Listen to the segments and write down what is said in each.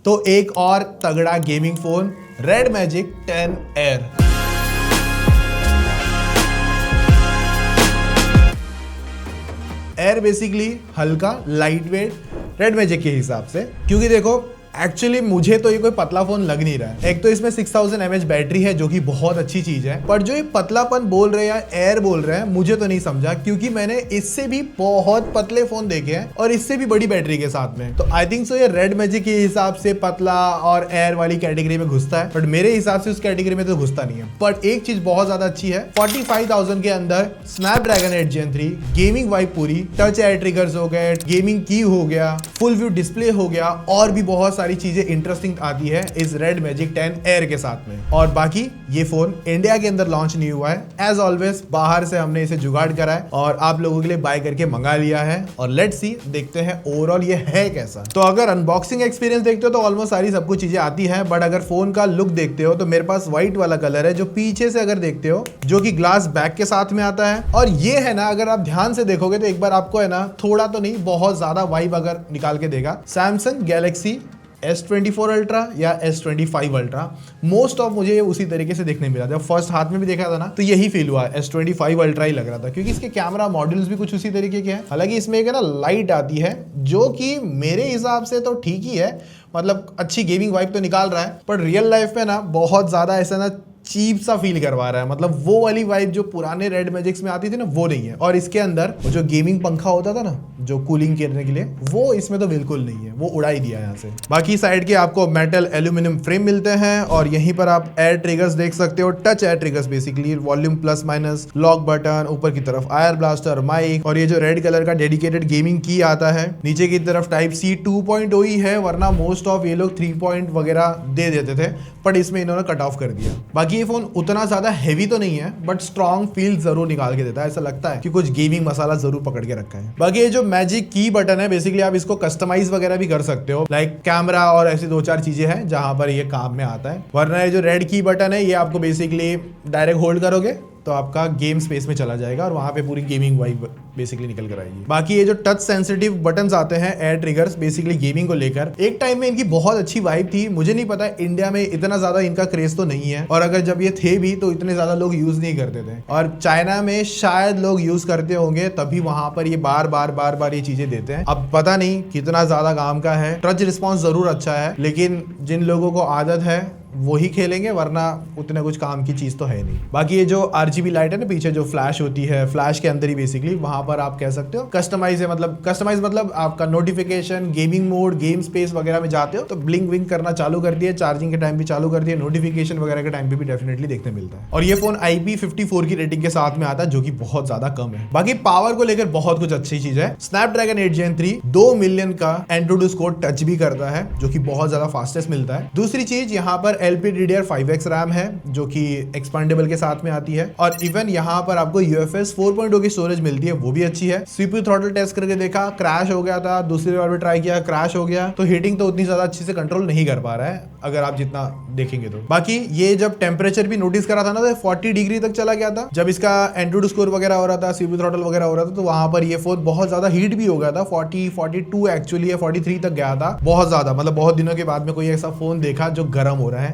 तो एक और तगड़ा gaming phone red magic 10 air. Air basically हल्का लाइट वेट रेड मैजिक के हिसाब से, क्योंकि देखो एक्चुअली मुझे तो ये कोई पतला फोन लग नहीं रहा है। एक तो इसमें 6000 mAh बैटरी है जो कि बहुत अच्छी चीज है, पर जो ये पतलापन बोल रहे हैं या एयर बोल रहे हैं मुझे तो नहीं समझा, क्योंकि मैंने इससे भी बहुत पतले फोन देखे हैं और इससे भी बड़ी बैटरी के साथ में। तो आई थिंक सो ये रेड मैजिक के हिसाब से पतला और एयर वाली कैटेगरी में घुसता है, बट मेरे हिसाब से उस कैटेगरी में तो घुसता नहीं है। बट एक चीज बहुत ज्यादा अच्छी है, 45,000 के अंदर स्नैपड्रैगन 8 Gen 3 गेमिंग वाइब पूरी, टच एयर ट्रिगर्स हो गए, गेमिंग की हो गया, फुल व्यू डिस्प्ले हो गया, और भी बहुत सारी चीजें इंटरेस्टिंग आती है इस रेड मैजिक 10 एयर के साथ में। और बाकी ये फोन इंडिया के अंदर लॉन्च नहीं हुआ है, एज ऑलवेज बाहर से हमने इसे जुगाड़ करा है और आप लोगों के लिए बाय करके मंगा लिया है। और लेट्स सी, देखते हैं ओवरऑल ये है कैसा। तो अगर अनबॉक्सिंग एक्सपीरियंस देखते हो तो ऑलमोस्ट सारी सब कुछ चीजें आती है, बट अगर फोन का लुक देखते हो तो मेरे पास व्हाइट वाला कलर है जो पीछे से अगर देखते हो, जो कि ग्लास बैक के साथ में आता है। और ये है ना, अगर आप ध्यान से देखोगे तो एक बार आपको है ना, थोड़ा तो नहीं बहुत ज्यादा वाइब अगर निकाल के देगा सैमसंग गैलेक्सी S24 अल्ट्रा या S25 अल्ट्रा। मोस्ट ऑफ मुझे उसी तरीके से देखने मिला था। फर्स्ट हाथ में भी देखा था ना तो यही फील हुआ, S25 अल्ट्रा ही लग रहा था, क्योंकि इसके कैमरा मॉड्यूल्स भी कुछ उसी तरीके के हैं। हालांकि इसमें एक है ना लाइट आती है जो कि मेरे हिसाब से तो ठीक ही है, मतलब अच्छी गेमिंग वाइब तो निकाल रहा है, पर रियल लाइफ में ना बहुत ज्यादा ऐसा ना चीप सा फील करवा रहा है। मतलब वो वाली वाइब जो पुराने रेड मैजिक्स में आती थी ना, वो नहीं है। और इसके अंदर जो गेमिंग पंखा होता था ना, जो कूलिंग करने के लिए, वो इसमें तो बिल्कुल नहीं है, वो उड़ा ही दिया यहाँ से। बाकी साइड के आपको मेटल एल्यूमिनियम फ्रेम मिलते हैं और यहीं पर आप एयर ट्रिगर्स देख सकते हो, touch air triggers basically, volume plus minus, lock button, ऊपर की तरफ आयर ब्लास्टर, माइक, और ये जो रेड कलर का डेडिकेटेड गेमिंग की आता है। नीचे की तरफ टाइप सी 2.0 ही है, वरना मोस्ट ऑफ ये लोग 3 पॉइंट वगैरह दे देते थे, बट इसमें इन्होंने कट ऑफ कर दिया। बाकी ये फोन उतना ज्यादा हैवी तो नहीं है, बट स्ट्रॉन्ग फील जरूर निकाल के देता है। ऐसा लगता है कि कुछ गेमिंग मसाला जरूर पकड़ के रखा है। बाकी ये जो मैजिक की बटन है, बेसिकली आप इसको कस्टमाइज वगैरह भी कर सकते हो, लाइक कैमरा और ऐसी 2-4 चीजें हैं जहां पर ये काम में आता है। वरना ये जो रेड की बटन है, ये आपको बेसिकली डायरेक्ट होल्ड करोगे तो आपका गेम स्पेस में चला जाएगा और वहां पे पूरी गेमिंग वाइब बेसिकली निकल कर आएगी। बाकी ये जो टच सेंसिटिव बटन्स आते हैं, एयर ट्रिगर्स, बेसिकली गेमिंग को लेकर एक टाइम में इनकी बहुत अच्छी वाइब थी। मुझे नहीं पता इंडिया में इतना ज्यादा इनका क्रेज तो नहीं है, और अगर जब ये थे भी तो इतने ज्यादा लोग यूज नहीं करते थे, और चाइना में शायद लोग यूज करते होंगे, तभी वहां पर ये बार बार ये चीजें देते हैं। अब पता नहीं कितना ज्यादा काम का है। टच रिस्पॉन्स जरूर अच्छा है, लेकिन जिन लोगों को आदत है वही खेलेंगे, वरना उतने कुछ काम की चीज तो है नहीं। बाकी ये जो RGB लाइट है ना पीछे, जो फ्लैश होती है, फ्लैश के अंदर ही बेसिकली वहां पर आप कह सकते हो कस्टमाइज है। कस्टमाइज मतलब आपका notification, gaming mode, game space वगैरह में जाते हो तो ब्लिंक विंक करना चालू कर दिए, चार्जिंग के टाइम भी चालू कर दिए, नोटिफिकेशन वगैरह के टाइम पे भी डेफिनेटली देखने मिलता है। और ये फोन IP54 की रेटिंग के साथ में आता है, जो कि बहुत ज्यादा कम है। बाकी पावर को लेकर बहुत कुछ अच्छी चीज है। स्नैपड्रैगन 8 Gen 3 2 मिलियन का एंट्रोडू स्कोर टच भी करता है, जो कि बहुत ज्यादा फास्टेस्ट मिलता है। दूसरी चीज, यहाँ पर LPDDR5X रैम है, जो कि एक्सपेंडेबल के साथ में आती है, और इवन यहाँ पर आपको UFS 4.0 की स्टोरेज मिलती है, वो भी अच्छी है। CPU थ्रॉटल टेस्ट करके देखा, क्रैश हो गया था, दूसरी बार भी ट्राई किया, क्रैश हो गया, तो हीटिंग तो उतनी ज्यादा अच्छे से कंट्रोल नहीं कर पा रहा है अगर आप जितना देखेंगे तो। बाकी ये जब टेम्परेचर भी नोटिस करा था ना, तो 40 डिग्री तक चला गया था जब इसका एंट्रोडू स्कोर वगैरह हो रहा था, CPU थ्रॉटल वगैरह हो रहा था, तो वहां पर ये फोन बहुत ज्यादा हीट भी हो गया था। 42 एक्चुअली 43 तक गया था, बहुत ज्यादा, मतलब बहुत दिनों के बाद में कोई ऐसा फोन देखा जो गर्म हो रहा है।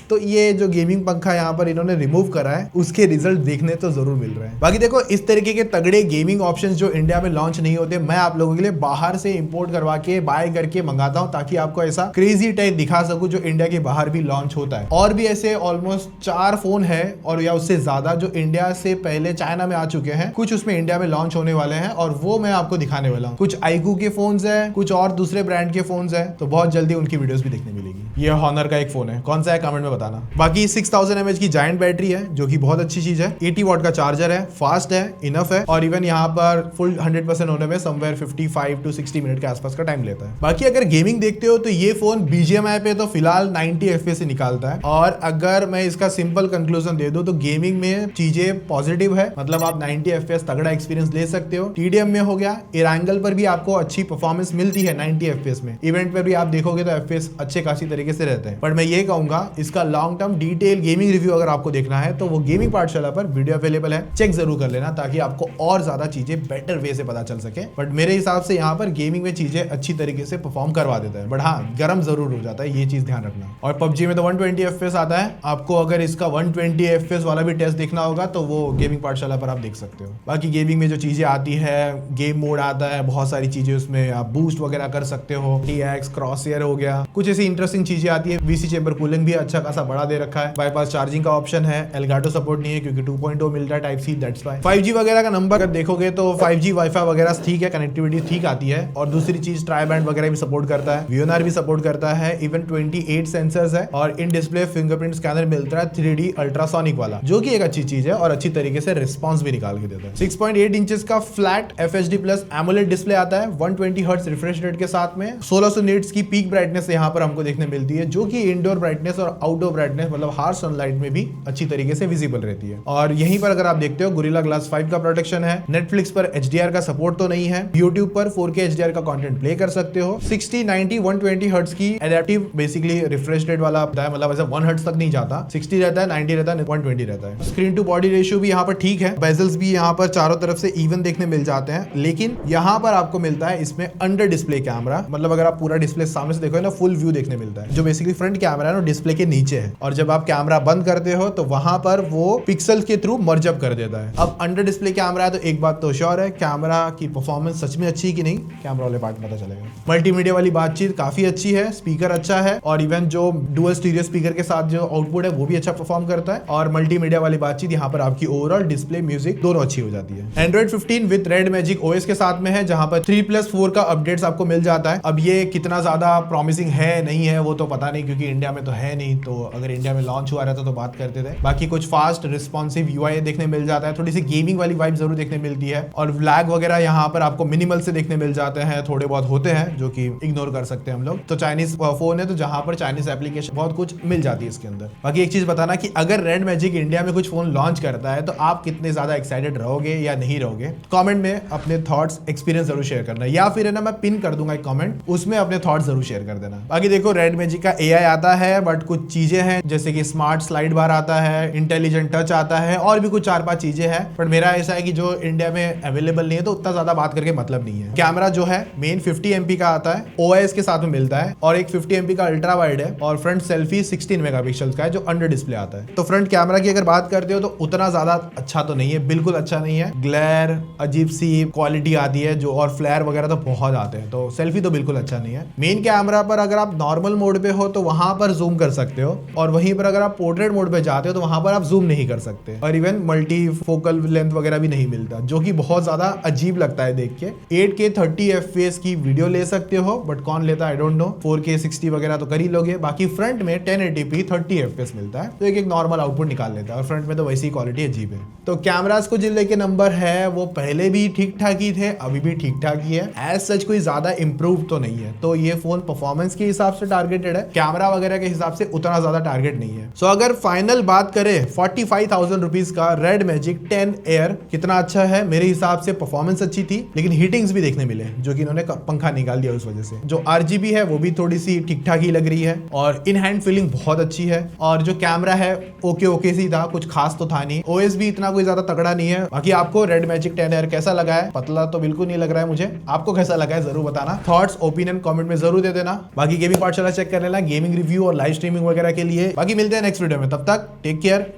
तो ये जो गेमिंग पंखा यहाँ पर इन्होंने रिमूव करा है, उसके रिजल्ट देखने तो जरूर मिल रहे हैं। बाकी देखो, इस तरीके के तगड़े गेमिंग ऑप्शंस जो इंडिया में लॉन्च नहीं होते, मैं आप लोगों के लिए बाहर से इंपोर्ट करवा के बाय करके मंगाता हूँ, ताकि आपको ऐसा क्रेजी टाइप दिखा सकूं जो इंडिया के बाहर भी लॉन्च होता है। और भी ऐसे ऑलमोस्ट 4 फोन है और या उससे ज्यादा जो इंडिया से पहले चाइना में आ चुके हैं, कुछ उसमें इंडिया में लॉन्च होने वाले हैं, और वो मैं आपको दिखाने वाला हूँ। कुछ iQOO के फोन्स है, कुछ और दूसरे ब्रांड के फोन्स है, तो बहुत जल्दी उनकी वीडियोस भी देखने मिलेगी। ये हॉनर का एक फोन है, कौन सा है कमेंट में बताना। बाकी 6000 mAh की जायंट बैटरी है, जो कि बहुत अच्छी चीज है। 80 वॉट का चार्जर है, फास्ट है, इनफ है, और इवन यहाँ पर फुल 100% होने में समवेयर 55 to 60 मिनट के आसपास का टाइम लेता है। बाकी अगर गेमिंग देखते हो तो ये फोन BGMI पे तो फिलहाल 90 FPS से निकालता है, और अगर मैं इसका सिंपल कंक्लूजन दे दूं तो गेमिंग में चीजें पॉजिटिव है, मतलब आप 90 FPS तगड़ा एक्सपीरियंस ले सकते हो। TDM में हो गया, एरांगल पर भी आपको अच्छी परफॉर्मेंस मिलती है 90 FPS में। इवेंट पर भी आप देखोगे तो FPS अच्छे खासी तरीके से रहते हैं, पर मैं ये कहूंगा इसका long term detail gaming review अगर आपको देखना है तो वो गेमिंग पाठशाला पर वीडियो अवेलेबल है, चेक जरूर कर लेना ताकि आपको और ज्यादा चीजें बेटर वे से पता चल सके। बट मेरे हिसाब से यहाँ पर गेमिंग में चीजें अच्छी तरीके से परफॉर्म करवा देता है, बट हाँ गर्म जरूर हो जाता है, ये चीज ध्यान रखना। और पबजी में तो 120 FPS आता है, आपको अगर इसका 120 FPS वाला भी टेस्ट देखना होगा तो वो गेमिंग पाठशाला पर आप देख सकते हो। बाकी गेमिंग में जो चीजें आती है, गेम मोड आता है, बहुत सारी चीजें उसमें आप बूस्ट वगैरह कर सकते हो, TX क्रॉसहेयर हो गया, कुछ ऐसी इंटरेस्टिंग चीजें आती है। VC चेंबर कूलिंग भी अच्छा खासा बड़ा दे रखा है, बाईपास चार्जिंग का ऑप्शन है, एलगाटो सपोर्ट नहीं है क्योंकि 2.0 मिल रहा है type C, that's why. 5G वगैरह का नंबर अगर देखोगे तो 5G वाईफाई वगैरह ठीक है, कनेक्टिविटी ठीक आती है। और दूसरी चीज ट्राई बैंड वगैरह भी सपोर्ट करता है, VNR भी सपोर्ट करता है, इवन 28 सेंसर्स है और इन डिस्प्ले फिंगरप्रिंट स्कैनर मिलता है 3D अल्ट्रासोनिक वाला, जो कि एक अच्छी चीज है और अच्छी तरीके से रिस्पॉन्स भी निकाल के देता है। 6.8 इंचेस का flat FHD plus AMOLED display आता है 120 हर्ट्ज रिफ्रेश रेट के साथ में। 1600 निट्स की पीक ब्राइटनेस यहाँ पर हमको देखने मिलती है, जो कि इंडोर ब्राइटनेस और आउटडोर ब्राइटनेस मतलब हार्श सनलाइट में भी अच्छी तरीके से विजिबल रहती है। और यहीं पर अगर आप देखते हो गोरिल्ला ग्लास 5 का प्रोटेक्शन है, नेटफ्लिक्स पर HDR का सपोर्ट तो नहीं है, यूट्यूब पर 4K HDR का कंटेंट प्ले कर सकते हो। 60, 90, 120 हर्ट्ज की एडेप्टिव बेसिकली रिफ्रेश रेट वाला होता है, मतलब ऐसा 1 हर्ट्ज तक नहीं जाता, 60 रहता है, 90 रहता है, 120 रहता है। स्क्रीन टू बॉडी रेशियो भी यहाँ पर ठीक है, बेजल्स भी यहाँ पर चारों तरफ से इवन देखने मिल जाते हैं, लेकिन यहाँ पर आपको मिलता है इसमें अंडर डिस्प्ले कैमरा, मतलब अगर आप पूरा डिस्प्ले सामने से देखो ना फुल व्यू देखने मिलता है। जो बेसिकली फ्रंट कैमरा है ना डिस्प्ले के नीचे है, और जब आप कैमरा बंद करते हो तो वहां पर वो पिक्सल के थ्रू मर्ज अप कर देता है। अब अंडर डिस्प्ले कैमरा है तो एक बात तो श्योर है, कैमरा की परफॉर्मेंस सच में अच्छी है कि नहीं, कैमरा वाले पार्ट में पता चलेगा। मल्टीमीडिया वाली बातचीत काफी अच्छी है, स्पीकर अच्छा है, और इवन जो डुअल स्टीरियो स्पीकर के साथ जो आउटपुट है वो भी अच्छा परफॉर्म करता है। और मल्टीमीडिया वाली बातचीत यहाँ पर आपकी ओवरऑल डिस्प्ले, म्यूजिक दोनों अच्छी हो जाती है। Android 15 with red magic OS के साथ में है, जहां पर 3+4 का अपडेट्स आपको मिल जाता है। अब ये कितना ज्यादा प्रॉमिसिंग है नहीं है वो तो पता नहीं, क्योंकि इंडिया में तो है नहीं, तो अगर इंडिया में लॉन्च हुआ रहता तो बात करते थे। बाकी कुछ फास्ट रिस्पॉन्सिव UI देखने मिल जाता है, थोड़ी सी गेमिंग वाली वाइब जरूर देखने मिलती है, और लैग वगैरह यहाँ पर आपको मिनिमल से देखने मिल जाते हैं, थोड़े बहुत होते हैं जो कि इग्नोर कर सकते हैं हम लोग। तो चाइनीज फोन है तो जहां पर चाइनीज एप्लीकेशन बहुत कुछ मिल जाती है इसके अंदर। बाकी एक चीज बताना कि अगर रेड मैजिक इंडिया में कुछ फोन लॉन्च करता है तो आप कितने ज्यादा एक्साइटेड रहोगे या नहीं रहोगे, कमेंट में अपने थॉट्स एक्सपीरियंस जरूर शेयर करना, या फिर है ना मैं पिन कर दूंगा एक कमेंट, उसमें अपने थॉट्स जरूर शेयर कर देना। बाकी देखो रेड मैजिक का AI आता है, बट कुछ चीजें हैं जैसे कि स्मार्ट स्लाइड बार आता है, इंटेलिजेंट टच आता है, और भी कुछ 4-5 चीजें हैं, बट मेरा ऐसा है कि जो इंडिया में अवेलेबल नहीं है तो उतना ज्यादा बात करके मतलब नहीं है। कैमरा जो है मेन 50 MP का आता है, OIS के साथ में मिलता है, और एक 50 MP का अल्ट्रा वाइड है, और फ्रंट सेल्फी 16 मेगापिक्सल का है जो अंडर डिस्प्ले आता है। तो फ्रंट कैमरा की अगर बात करते हो तो उतना ज्यादा अच्छा तो नहीं है, बिल्कुल अच्छा नहीं है, ग्लेयर अजीब सी क्वालिटी आती है जो, और फ्लेयर वगैरह तो बहुत आते हैं, तो सेल्फी तो बिल्कुल अच्छा नहीं है। मेन कैमरा पर अगर आप नॉर्मल मोड पे हो तो वहां पर जूम कर सकते हो, और वहीं पर अगर आप पोर्ट्रेट मोड पे जाते हो तो वहां पर आप जूम नहीं कर सकते, और इवन मल्टी फोकल लेंथ वगैरह भी नहीं मिलता, जो कि बहुत ज्यादा अजीब लगता है देख के। 8K 30 FPS की वीडियो ले सकते हो, बट कौन लेता है आई डोंट नो, 4K 60 वगैरह तो कर ही लोगे। बाकी फ्रंट में 1080p 30 FPS मिलता है, तो एक नॉर्मल आउटपुट निकाल लेता है, और फ्रंट में तो वैसी क्वालिटी अजीब है। तो कैमरास को जिन लेके नंबर है वो पहले भी ठीक ठाक ही थे, अभी भी ठीक ठाक ही है, एज सच कोई ज्यादा इंप्रूव तो नहीं है। तो ये फोन परफॉर्मेंस के हिसाब से टारगेटेड है, कैमरा वगैरह के हिसाब से उतना ज्यादा टारगेट नहीं है। सो अगर फाइनल बात करें 45,000 रुपीज का रेड मैजिक 10 एयर कितना अच्छा है, मेरे हिसाब से परफॉर्मेंस अच्छी थी, लेकिन हीटिंग्स भी देखने मिले जो कि इन्होंने पंखा निकाल दिया उस वजह से। जो RGB है वो भी थोड़ी सी ठीक ठाक ही लग रही है, और इन हैंड फीलिंग बहुत अच्छी है, और जो कैमरा है ओके सी था, कुछ खास तो था नहीं। OS भी इतना कोई ज्यादा तगड़ा नहीं है। बाकी आपको रेड मैजिक 10 एयर कैसा लगा है? पतला तो बिल्कुल नहीं लग रहा है मुझे, आपको कैसा लगा है जरूर बताना, थॉट्स ओपिनियन कमेंट में जरूर दे देना। बाकी गेमिंग पाठशाला चेक कर लेना गेमिंग रिव्यू और लाइव स्ट्रीमिंग वगैरह के लिए। बाकी मिलते हैं नेक्स्ट वीडियो में, तब तक टेक केयर,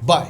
बाय।